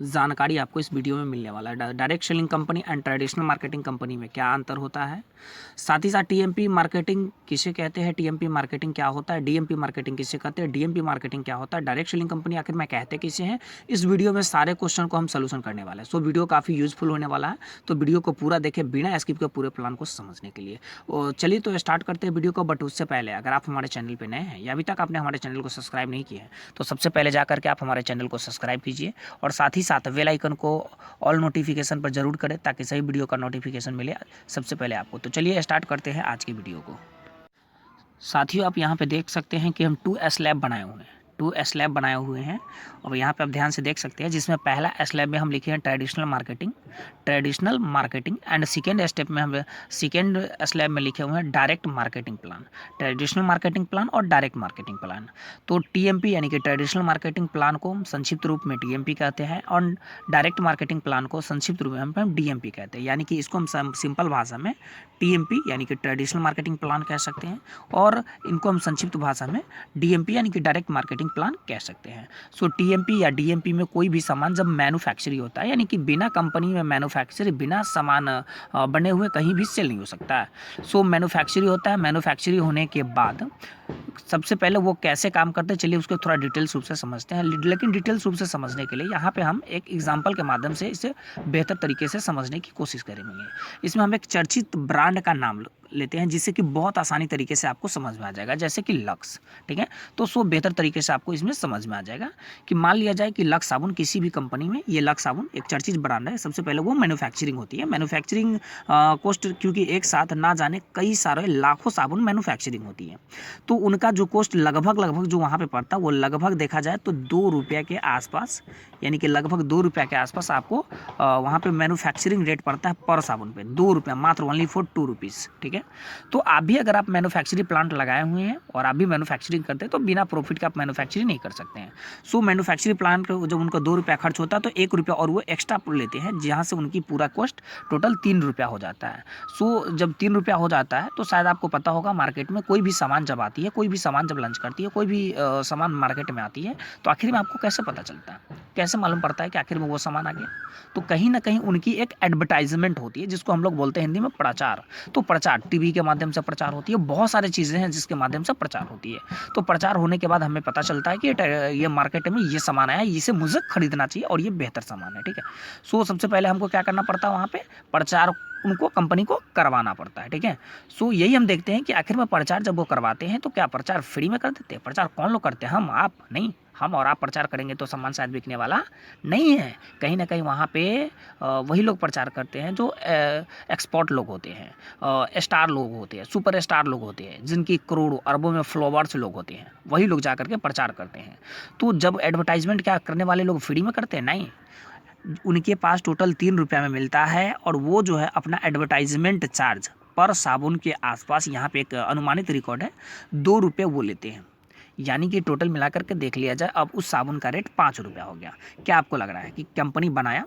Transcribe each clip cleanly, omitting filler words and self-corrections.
जानकारी आपको इस वीडियो में मिलने वाला है। Direct selling company and traditional marketing company में क्या अंतर होता है, साथ ही साथ टीएमपी मार्केटिंग किसे कहते हैं, टीएमपी मार्केटिंग क्या होता है, डीएमपी मार्केटिंग किसे कहते हैं, डीएमपी मार्केटिंग क्या होता है, डायरेक्ट सेलिंग कंपनी आखिर में कहते किसे हैं। इस वीडियो में सारे क्वेश्चन को हम सोल्यूशन करने वाले हैं। सो वीडियो काफ़ी यूजफुल होने वाला है, तो वीडियो को पूरा देखें बिना स्किप के पूरे प्लान को समझने के लिए। और चलिए तो स्टार्ट करते हैं वीडियो को। बट उससे पहले अगर आप हमारे चैनल पर नए हैं या अभी तक आपने हमारे चैनल को सब्सक्राइब नहीं किया है तो सबसे पहले जाकर के आप हमारे चैनल को सब्सक्राइब कीजिए और साथ ही साथ बेल आइकन को ऑल नोटिफिकेशन पर जरूर करें ताकि सही वीडियो का नोटिफिकेशन मिले सबसे पहले आपको। तो चलिए स्टार्ट करते हैं आज की वीडियो को। साथियों, आप यहाँ पे देख सकते हैं कि हम 2 स्लैब बनाए हुए हैं, 2 स्लैब बनाए हुए हैं और यहाँ पे आप ध्यान से देख सकते हैं जिसमें पहला स्लैब में हम लिखे हैं traditional marketing and second step में हम सेकेंड स्लैब में लिखे हुए हैं direct marketing plan, traditional marketing plan और डायरेक्ट मार्केटिंग प्लान। तो टीएमपी यानी कि ट्रेडिशनल मार्केटिंग प्लान को हम संक्षिप्त रूप में टीएमपी कहते हैं और डायरेक्ट मार्केटिंग प्लान को संक्षिप्त रूप में हम डीएमपी कहते हैं। यानी कि इसको हम सिंपल भाषा में टीएमपी यानी कि ट्रेडिशनल मार्केटिंग प्लान कह सकते हैं और इनको हम संक्षिप्त भाषा में डीएमपी यानी कि डायरेक्ट मार्केटिंग प्लान कह सकते हैं। सो टीएमपी या डीएमपी में कोई भी सामान जब मैन्युफैक्चरिंग होता है यानी कि बिना कंपनी में मैन्युफैक्चरिंग, बिना सामान बने हुए कहीं भी सेल नहीं हो सकता है। सो मैन्युफैक्चरिंग होता है। मैन्युफैक्चरिंग होने के बाद सबसे पहले वो कैसे काम करते हैं चलिए उसको थोड़ा डिटेल्स रूप से समझते हैं। लेकिन डिटेल्स रूप से समझने के लिए यहाँ पे हम एक एग्जांपल के माध्यम से इसे बेहतर तरीके से समझने की कोशिश करेंगे। इसमें हम एक चर्चित ब्रांड का नाम लेते हैं जिससे कि बहुत आसानी तरीके से आपको समझ में आ जाएगा, जैसे कि लक्स। ठीक है, तो सो बेहतर तरीके से आपको इसमें समझ में आ जाएगा कि मान लिया जाए कि लक्स साबुन किसी भी कंपनी में, ये लक्स साबुन एक चर्चित ब्रांड है। सबसे पहले वो मैन्युफैक्चरिंग होती है। मैन्युफैक्चरिंग कॉस्ट, क्योंकि एक साथ ना जाने कई सारे लाखों साबुन मैन्युफैक्चरिंग होती है, तो उनका जो कॉस्ट लगभग जो वहाँ पे पड़ता है वो लगभग देखा जाए तो 2 रुपये के आसपास, यानी कि लगभग 2 रुपये के आसपास आपको वहाँ पे मैन्युफैक्चरिंग रेट पड़ता है पर साबुन पे, 2 रुपये मात्र, ओनली फॉर 2 रुपीज़। ठीक है, तो आप भी अगर आप मैन्युफैक्चरिंग प्लांट लगाए हुए हैं और आप भी मैन्युफैक्चरिंग करते हैं तो बिना प्रॉफिट का आप मैन्युफैक्चरिंग नहीं कर सकते हैं। सो मैन्युफैक्चरिंग प्लांट जब उनका 2 रुपया खर्च होता है तो 1 रुपया और वो एक्स्ट्रा लेते हैं, जहाँ से उनकी पूरा कॉस्ट टोटल 3 रुपया हो जाता है। सो जब 3 रुपया हो जाता है तो शायद आपको पता होगा मार्केट में कोई भी सामान जब आती है, कोई भी सामान जब लॉन्च करती है, कोई भी सामान मार्केट में आती है तो आखिर में आपको कैसे पता चलता है, कैसे मालूम पड़ता है कि आखिर में वो सामान आ गया? तो कहीं ना कहीं उनकी एक एडवर्टाइजमेंट होती है जिसको हम लोग बोलते हैं हिंदी में प्रचार। तो प्रचार टीवी के माध्यम से प्रचार होती है, बहुत सारी चीज़ें हैं जिसके माध्यम से प्रचार होती है। तो प्रचार होने के बाद हमें पता चलता है कि ये मार्केट में ये सामान आया, इसे मुझे खरीदना चाहिए और ये बेहतर सामान है। ठीक है, सो सबसे पहले हमको क्या करना पड़ता है, वहाँ पे प्रचार उनको कंपनी को करवाना पड़ता है। ठीक है, सो यही हम देखते हैं कि आखिर में प्रचार जब वो करवाते हैं तो क्या प्रचार फ्री में कर देते हैं? प्रचार कौन लोग करते हैं? हम, आप नहीं। हम और आप प्रचार करेंगे तो सामान शायद बिकने वाला नहीं है। कहीं ना कहीं वहाँ पे वही लोग प्रचार करते हैं जो एक्सपर्ट लोग होते हैं, स्टार लोग होते हैं, सुपर स्टार लोग होते हैं, जिनकी करोड़ों अरबों में फॉलोअर्स लोग होते हैं, वही लोग जा करके प्रचार करते हैं। तो जब एडवर्टाइजमेंट क्या करने वाले लोग फ्री में करते हैं? नहीं, उनके पास टोटल 3 रुपये में मिलता है और वो जो है अपना एडवर्टाइजमेंट चार्ज पर साबुन के आसपास, यहाँ पे एक अनुमानित रिकॉर्ड है, 2 रुपये वो लेते हैं। यानी कि टोटल मिलाकर के देख लिया जाए अब उस साबुन का रेट 5 रुपया हो गया। क्या आपको लग रहा है कि कंपनी बनाया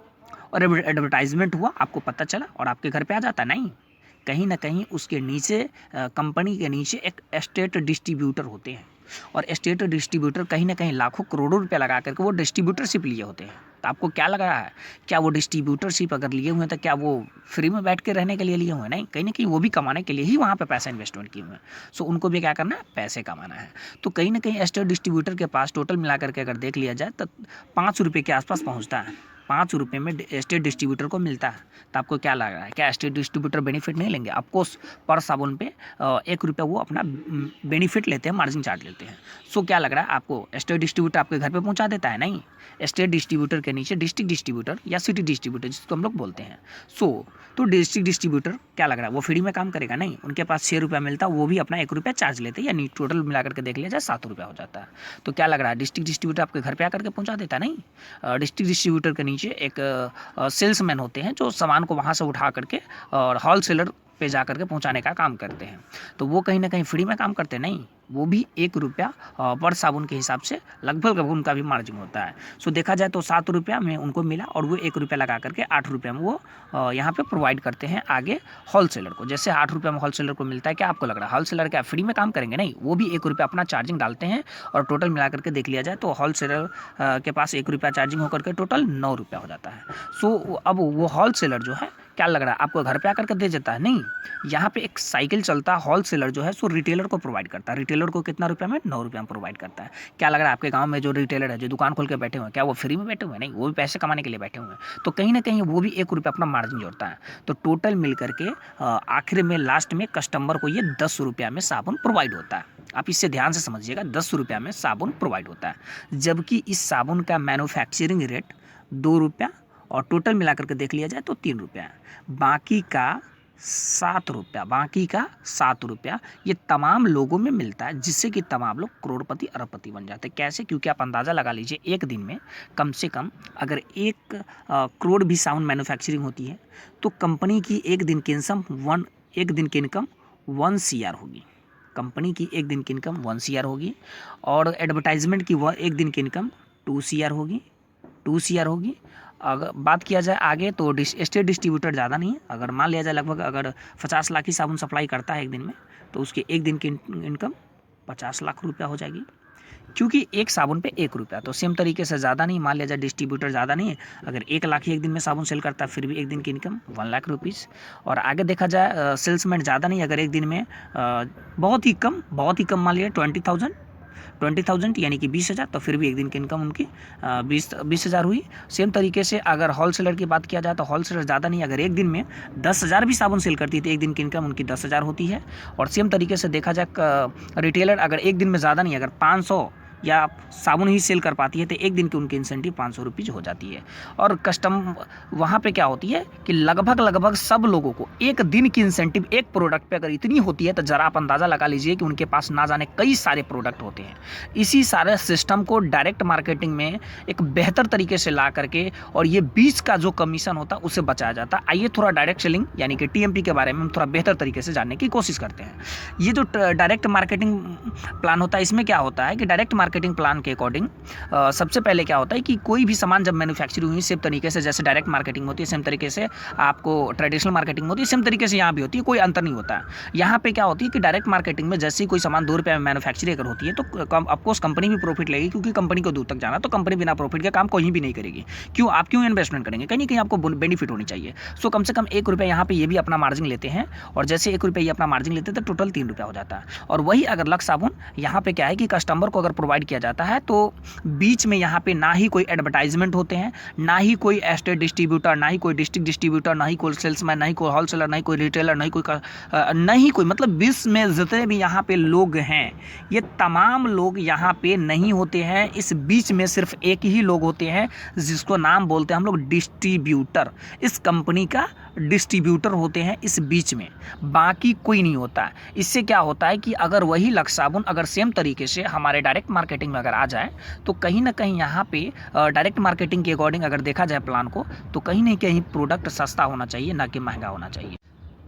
और एडवर्टाइजमेंट हुआ, आपको पता चला और आपके घर पे आ जाता? नहीं, कहीं ना कहीं उसके नीचे कंपनी के नीचे एक स्टेट डिस्ट्रीब्यूटर होते हैं और स्टेट डिस्ट्रीब्यूटर कहीं ना कहीं लाखों करोड़ों रुपए लगा करके वो डिस्ट्रीब्यूटरशिप लिए होते हैं। तो आपको क्या लग रहा है, क्या वो डिस्ट्रीब्यूटरशिप अगर लिए हुए हैं तो क्या वो फ्री में बैठ के रहने के लिए लिए हुए हैं? नहीं, कहीं ना कहीं वो भी कमाने के लिए ही वहाँ पे पैसा इन्वेस्टमेंट किए हुए हैं। सो उनको भी क्या करना है, पैसे कमाना है। तो कहीं ना कहीं स्टेट डिस्ट्रीब्यूटर के पास टोटल मिला करके अगर देख लिया जाए तो 5 रुपये के आसपास पहुँचता है। 5 रुपये में स्टेट डिस्ट्रीब्यूटर को मिलता है। तो आपको क्या लग रहा है, क्या स्टेट डिस्ट्रीब्यूटर बेनिफिट नहीं लेंगे? ऑफकोर्स पर साबुन पे 1 रुपया वो अपना बेनिफिट लेते हैं, मार्जिन चार्ज लेते हैं। सो क्या लग रहा है आपको, स्टेट डिस्ट्रीब्यूटर आपके घर पे पहुंचा देता है? नहीं, स्टेट डिस्ट्रीब्यूटर के नीचे डिस्ट्रिक्ट डिस्ट्रीब्यूटर या सिटी डिस्ट्रीब्यूटर जिसको हम लोग बोलते हैं। तो डिस्ट्रिक्ट डिस्ट्रीब्यूटर क्या लग रहा है, वो फ्री में काम करेगा? नहीं, उनके पास 6 रुपया मिलता है, वो भी अपना 1 रुपया चार्ज लेते हैं, यानी टोटल मिलाकर के देख लिया जाए 7 रुपया हो जाता है। तो क्या लग रहा है, डिस्ट्रिक्ट डिस्ट्रीब्यूटर आपके घर पे आकर के पहुंचा देता? नहीं, डिस्ट्रिक्ट डिस्ट्रीब्यूटर के नीचे एक सेल्समैन होते हैं जो सामान को वहाँ से उठा करके और होलसेलर पे जा करके पहुंचाने का काम करते हैं। तो वो कहीं ना कहीं फ्री में काम करते नहीं, वो भी 1 रुपया पर साबुन के हिसाब से लगभग उनका भी मार्जिन होता है। सो देखा जाए तो 7 रुपया में उनको मिला और वो 1 रुपया लगा करके 8 रुपये में वो यहाँ पे प्रोवाइड करते हैं आगे होलसेलर को। जैसे 8 रुपये में होलसेलर को मिलता है, क्या आपको लग रहा है होलसेलर क्या फ्री में काम करेंगे? नहीं, वो भी 1 रुपया अपना चार्जिंग डालते हैं और टोटल मिला करके देख लिया जाए तो होलसेलर के पास 1 रुपया चार्जिंग होकर के टोटल 9 रुपया हो जाता है। सो अब वो होलसेलर जो है क्या लग रहा है आपको घर पे आकर के दे देता है? नहीं, यहाँ पे एक साइकिल चलता है। होलसेलर जो है सो रिटेलर को प्रोवाइड करता है। रिटेलर को कितना रुपये में? 9 रुपये में प्रोवाइड करता है। क्या लग रहा है आपके गांव में जो रिटेलर है, जो दुकान खोल के बैठे हुए हैं, क्या वो फ्री में बैठे हुए हैं? नहीं, वो भी पैसे कमाने के लिए बैठे हुए हैं। तो कहीं ना कहीं वो भी 1 रुपया अपना मार्जिन जोड़ता है। तो टोटल मिल करके आखिर में लास्ट में कस्टमर को ये 10 रुपया में साबुन प्रोवाइड होता है। आप इससे ध्यान से समझिएगा, 10 रुपया में साबुन प्रोवाइड होता है, जबकि इस साबुन का मैन्युफैक्चरिंग रेट 2 रुपया और टोटल मिलाकर के देख लिया जाए तो 3 रुपया है। बाकी का 7 रुपया ये तमाम लोगों में मिलता है, जिससे कि तमाम लोग करोड़पति अरबपति बन जाते हैं। कैसे? क्योंकि आप अंदाज़ा लगा लीजिए, एक दिन में कम से कम अगर 1 करोड़ भी साउंड मैन्युफैक्चरिंग होती है तो कंपनी की एक दिन की इनकम 1 CR होगी। कंपनी की एक दिन की इनकम 1 CR होगी और एडवर्टाइजमेंट की एक दिन की इनकम 2 CR होगी। अगर बात किया जाए आगे तो स्टेट डिस्ट्रीब्यूटर ज़्यादा नहीं है। अगर मान लिया जाए लगभग अगर 50 लाख ही साबुन सप्लाई करता है एक दिन में, तो उसके एक दिन की इनकम 50 लाख रुपया हो जाएगी, क्योंकि एक साबुन पे 1 रुपया। तो सेम तरीके से ज़्यादा नहीं, मान लिया जाए डिस्ट्रीब्यूटर ज़्यादा नहीं है, अगर 1 लाख ही एक दिन में साबुन सेल करता है, फिर भी एक दिन की इनकम 1 लाख रुपीज़। और आगे देखा जाए सेल्समैन ज़्यादा नहीं, अगर एक दिन में बहुत ही कम मान लिया 20,000 यानी कि 20,000, तो फिर भी एक दिन की इनकम उनकी 20,000 हुई। सेम तरीके से अगर होलसेलर की बात किया जाए तो होलसेलर ज़्यादा नहीं, अगर एक दिन में 10,000 भी साबुन सेल करती है तो एक दिन की इनकम उनकी 10,000 होती है। और सेम तरीके से देखा जाए रिटेलर अगर एक दिन में ज़्यादा नहीं, अगर 500 या साबुन ही सेल कर पाती है तो एक दिन की उनकी इंसेंटिव 500 रुपीज़ हो जाती है। और वहाँ पे क्या होती है कि लगभग सब लोगों को एक दिन की इंसेंटिव एक प्रोडक्ट पे अगर इतनी होती है तो ज़रा आप अंदाज़ा लगा लीजिए कि उनके पास ना जाने कई सारे प्रोडक्ट होते हैं। इसी सारे सिस्टम को डायरेक्ट मार्केटिंग में एक बेहतर तरीके से ला करके और ये बीच का जो कमीशन होता है उसे बचाया जाता है। आइए थोड़ा डायरेक्ट सेलिंग यानी कि TMP के बारे में हम थोड़ा बेहतर तरीके से जानने की कोशिश करते हैं। ये जो डायरेक्ट मार्केटिंग प्लान होता है, इसमें क्या होता है कि डायरेक्ट मार्केटिंग प्लान के अकॉर्डिंग सबसे पहले क्या होता है कि कोई भी सामान जब मैन्युफैक्चरिंग हुई, सेम तरीके से जैसे डायरेक्ट मार्केटिंग होती है, सेम तरीके से आपको ट्रेडिशनल मार्केटिंग होती है, सेम तरीके से यहाँ भी होती है, कोई अंतर नहीं होता है। यहाँ पे क्या होती है कि डायरेक्ट मार्केटिंग में जैसे ही कोई सामान 2 रुपये में मैन्युफैक्चरिंग अगर होती है तो ऑफकोर्स कंपनी भी प्रॉफिट लेगी, क्योंकि कंपनी को दूर तक जाना, तो कंपनी बिना प्रॉफिट के काम कहीं भी नहीं करेगी। आप क्यों इन्वेस्टमेंट करेंगे? कहीं ना कहीं आपको बेनिफिट होनी चाहिए। सो कम से कम 1 रुपया यहाँ पे ये भी अपना मार्जिन लेते हैं, और जैसे 1 रुपया ये अपना मार्जिन लेते हैं तो टोटल 3 रुपया हो जाता है। और वही अगर लक्स साबुन यहाँ पे क्या है कि कस्टमर को अगर प्रोवाइड किया जाता है तो बीच में यहाँ पे ना ही कोई एडवर्टाइजमेंट होते हैं, ना ही कोई एस्टेट डिस्ट्रीब्यूटर, ना ही कोई डिस्ट्रिक्ट डिस्ट्रीब्यूटर, ना ही कोई सेल्समैन, ना ही कोई होलसेलर, ना ही कोई रिटेलर, नहीं कोई मतलब बीच में जितने भी यहाँ पे लोग हैं ये तमाम लोग यहाँ पे नहीं होते हैं। इस बीच में सिर्फ एक ही लोग होते हैं जिसको नाम बोलते हैं हम लोग डिस्ट्रीब्यूटर। इस कंपनी का डिस्ट्रीब्यूटर होते हैं इस बीच में, बाकी कोई नहीं होता। इससे क्या होता है कि अगर वही लक्स साबुन अगर सेम तरीके से हमारे डायरेक्ट मार्केटिंग में अगर आ जाए तो कहीं ना कहीं यहाँ पे डायरेक्ट मार्केटिंग के अकॉर्डिंग अगर देखा जाए प्लान को, तो कहीं ना कहीं प्रोडक्ट सस्ता होना चाहिए, ना कि महंगा होना चाहिए।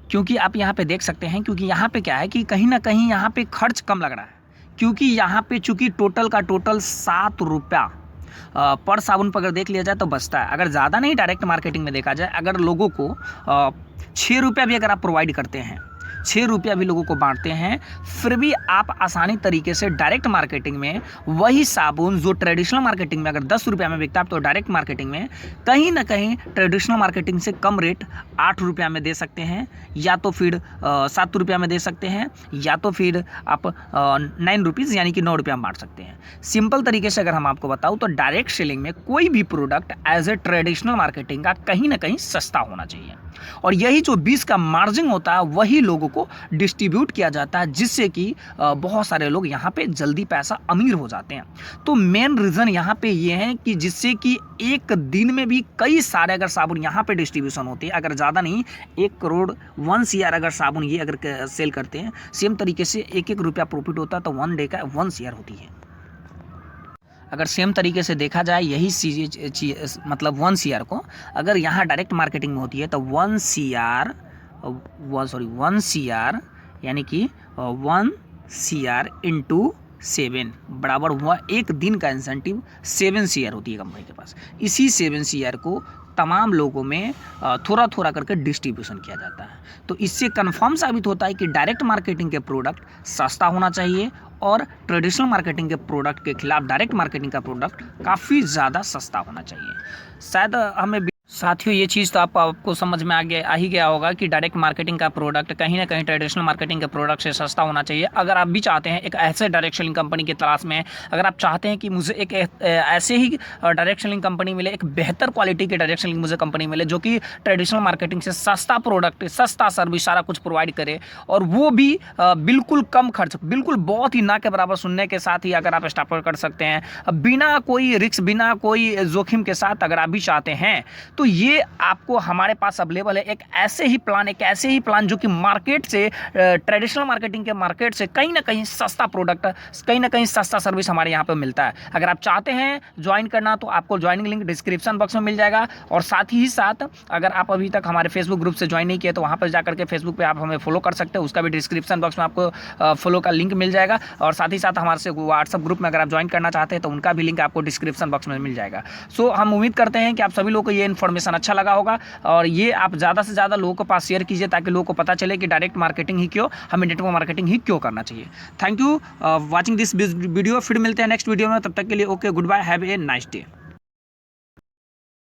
क्योंकि आप यहाँ पे देख सकते हैं, क्योंकि यहाँ पे क्या है कि कहीं ना कहीं यहाँ पे खर्च कम लग रहा है, क्योंकि यहाँ पे चूंकि टोटल का टोटल 7 रुपया पर साबुन पर अगर देख लिया जाए तो बचता है। अगर ज़्यादा नहीं डायरेक्ट मार्केटिंग में देखा जाए, अगर लोगों को 6 रुपया भी अगर आप प्रोवाइड करते हैं, 6 रुपया भी लोगों को बांटते हैं, फिर भी आप आसानी तरीके से डायरेक्ट मार्केटिंग में वही साबुन जो ट्रेडिशनल मार्केटिंग में अगर 10 रुपया में बिकता है तो डायरेक्ट मार्केटिंग में कहीं ना कहीं ट्रेडिशनल मार्केटिंग से कम रेट 8 रुपया में दे सकते हैं, या तो फिर 7 रुपया में दे सकते हैं, या तो फिर आप 9 रुपीज़ यानी कि 9 रुपया में बांट सकते हैं। सिंपल तरीके से अगर हम आपको बताऊँ तो डायरेक्ट सेलिंग में कोई भी product as a traditional marketing का कहीं ना कहीं सस्ता होना चाहिए, और यही जो 20 का मार्जिन होता है वही लोगों को डिस्ट्रीब्यूट किया जाता है, जिससे कि बहुत सारे लोग यहाँ पे जल्दी पैसा अमीर हो जाते हैं। तो मेन रीज़न यहाँ पे ये है कि जिससे कि एक दिन में भी कई सारे अगर साबुन यहाँ पे डिस्ट्रीब्यूशन होते हैं, अगर ज़्यादा नहीं 1 करोड़ 1 CR अगर साबुन ये अगर सेल करते हैं, सेम तरीके से 1-1 रुपया प्रॉफिट होता है, तो 1 डे का 1 CR होती है। अगर सेम तरीके से देखा जाए यही चीज़ मतलब 1 CR को अगर यहाँ डायरेक्ट मार्केटिंग में होती है तो 1 CR यानी कि 1 शेयर इंटू 7 बराबर हुआ एक दिन का इंसेंटिव 7 शेयर होती है कंपनी के पास। इसी 7 शेयर को तमाम लोगों में थोड़ा थोड़ा करके डिस्ट्रीब्यूशन किया जाता है। तो इससे कंफर्म साबित होता है कि डायरेक्ट मार्केटिंग के प्रोडक्ट सस्ता होना चाहिए और ट्रेडिशनल मार्केटिंग के प्रोडक्ट के खिलाफ डायरेक्ट मार्केटिंग का प्रोडक्ट काफ़ी ज़्यादा सस्ता होना चाहिए। शायद हमें साथियों ये चीज़ तो आपको समझ में आ ही गया होगा कि डायरेक्ट मार्केटिंग का प्रोडक्ट कहीं ना कहीं ट्रेडिशनल मार्केटिंग के प्रोडक्ट से सस्ता होना चाहिए। अगर आप भी चाहते हैं एक ऐसे डायरेक्ट सेलिंग कंपनी की तलाश में, अगर आप चाहते हैं कि मुझे एक ऐसे ही डायरेक्ट सेलिंग कंपनी मिले, एक बेहतर क्वालिटी की डायरेक्ट सेलिंग मुझे कंपनी मिले जो कि ट्रेडिशनल मार्केटिंग से सस्ता प्रोडक्ट, सस्ता सर्विस, सारा कुछ प्रोवाइड करे और वो भी बिल्कुल कम खर्च, बिल्कुल बहुत ही ना के बराबर सुनने के साथ ही अगर आप स्टार्ट कर सकते हैं बिना कोई रिस्क, बिना कोई जोखिम के साथ, अगर आप भी चाहते हैं तो ये आपको हमारे पास अवेलेबल है। एक ऐसे ही प्लान जो कि मार्केट से, ट्रेडिशनल मार्केटिंग के मार्केट से कहीं ना कहीं सस्ता प्रोडक्ट, कहीं ना कहीं सस्ता सर्विस हमारे यहाँ पे मिलता है। अगर आप चाहते हैं ज्वाइन करना तो आपको ज्वाइनिंग लिंक डिस्क्रिप्शन बॉक्स में मिल जाएगा। और साथ ही साथ अगर आप अभी तक हमारे फेसबुक ग्रुप से ज्वाइन नहीं किए तो वहाँ पर जाकर के फेसबुक पर आप हमें फॉलो कर सकते हैं, उसका भी डिस्क्रिप्शन बॉक्स में आपको फॉलो का लिंक मिल जाएगा। और साथ ही साथ हमारे से व्हाट्सअप ग्रुप में अगर आप ज्वाइन करना चाहते हैं तो उनका भी लिंक आपको डिस्क्रिप्शन बॉक्स में मिल जाएगा। सो हम उम्मीद करते हैं कि आप सभी लोगों को ये इन्फॉर्मेशन अच्छा लगा होगा और ये आप ज़्यादा से ज़्यादा लोगों के पास शेयर कीजिए ताकि लोगों को पता चले कि डायरेक्ट मार्केटिंग ही क्यों, हमें नेटवर्क मार्केटिंग ही क्यों करना चाहिए। Thank you watching this video. फिर मिलते हैं नेक्स्ट वीडियो में, तब तक के लिए okay, goodbye, have a nice day.